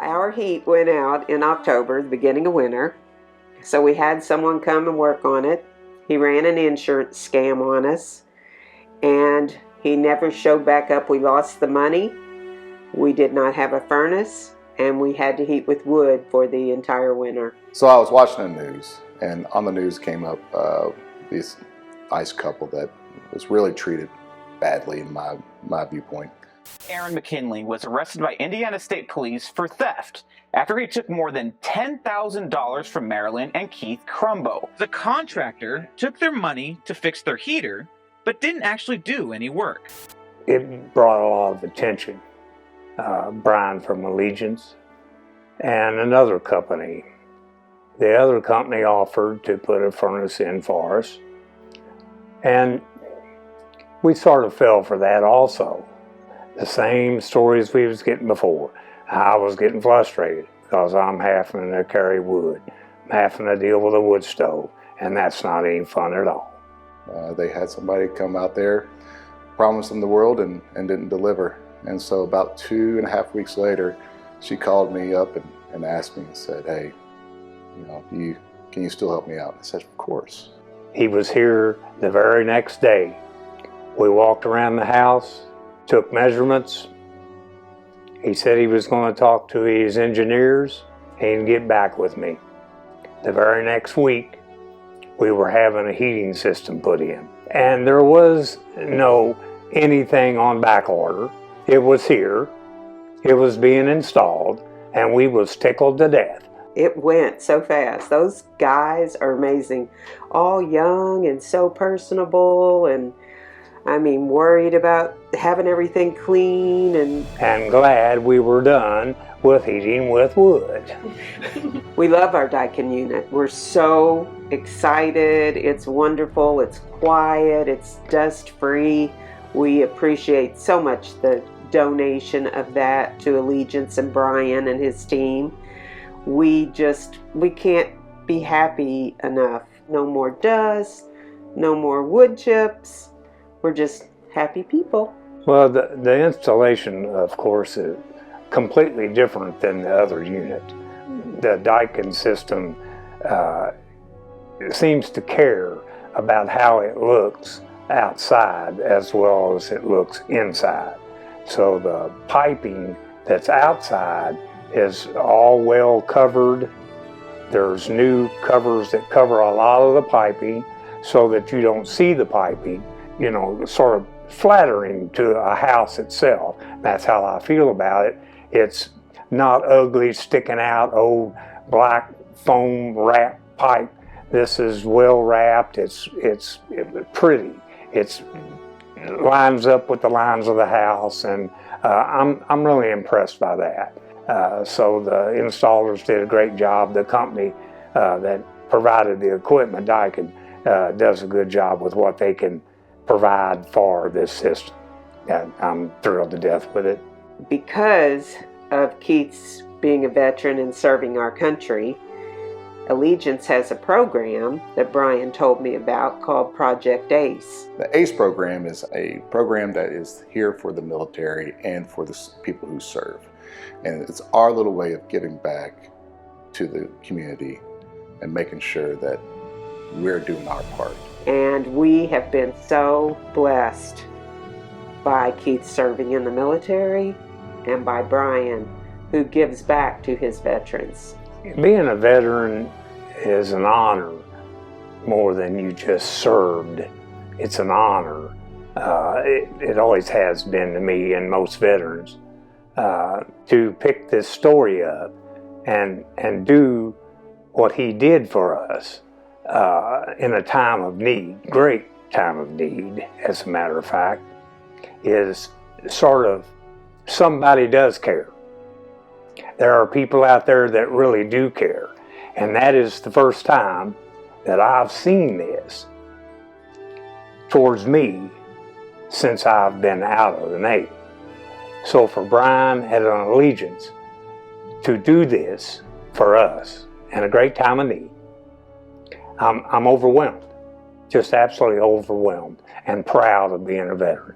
our heat went out in October, the beginning of winter. So we had someone come and work on it. He ran an insurance scam on us, and he never showed back up. We lost the money. We did not have a furnace, and we had to heat with wood for the entire winter. So I was watching the news, and on the news came up this nice couple that was really treated badly in my viewpoint. Aaron McKinley was arrested by Indiana State Police for theft after he took more than $10,000 from Marilyn and Keith Crumbo. The contractor took their money to fix their heater, but didn't actually do any work. It brought a lot of attention. Brian from Allegiance and another company. The other company offered to put a furnace in for us, and we sort of fell for that also. The same stories we was getting before. I was getting frustrated because I'm having to carry wood. I'm having to deal with a wood stove, and that's not any fun at all. They had somebody come out there, promise them the world, and didn't deliver. And so about 2.5 weeks later, she called me up and asked me and said, "Hey, can you still help me out?" I said, "Of course." He was here the very next day. We walked around the house, took measurements. He said he was going to talk to his engineers and get back with me. The very next week, we were having a heating system put in. And there was no anything on back order. It was here, it was being installed, and we was tickled to death. It went so fast. Those guys are amazing. All young and so personable, and worried about having everything clean and glad we were done with heating with wood. We love our Dakin unit. We're so excited. It's wonderful. It's quiet. It's dust-free. We appreciate so much the donation of that to Allegiance and Brian and his team. We can't be happy enough. No more dust, no more wood chips. We're just happy people. Well, the installation, of course, is completely different than the other unit. The Dakin system seems to care about how it looks outside as well as it looks inside. So the piping that's outside is all well covered. There's new covers that cover a lot of the piping so that you don't see the piping, sort of flattering to a house itself. That's how I feel about it. It's not ugly, sticking out, old black foam wrap pipe. This is well wrapped. It's pretty. It lines up with the lines of the house, and I'm really impressed by that. So the installers did a great job. The company that provided the equipment, Dakin, does a good job with what they can provide for this system. And I'm thrilled to death with it. Because of Keith's being a veteran and serving our country, Allegiance has a program that Brian told me about called Project ACE. The ACE program is a program that is here for the military and for the people who serve. And it's our little way of giving back to the community and making sure that we're doing our part. And we have been so blessed by Keith serving in the military and by Brian, who gives back to his veterans. Being a veteran is an honor more than you just served. It's an honor. It always has been to me and most veterans to pick this story up and do what he did for us in a time of need, great time of need, as a matter of fact, is sort of somebody does care. There are people out there that really do care, and that is the first time that I've seen this towards me since I've been out of the Navy. So for Brian at an Allegiance to do this for us in a great time of need, I'm overwhelmed, just absolutely overwhelmed and proud of being a veteran.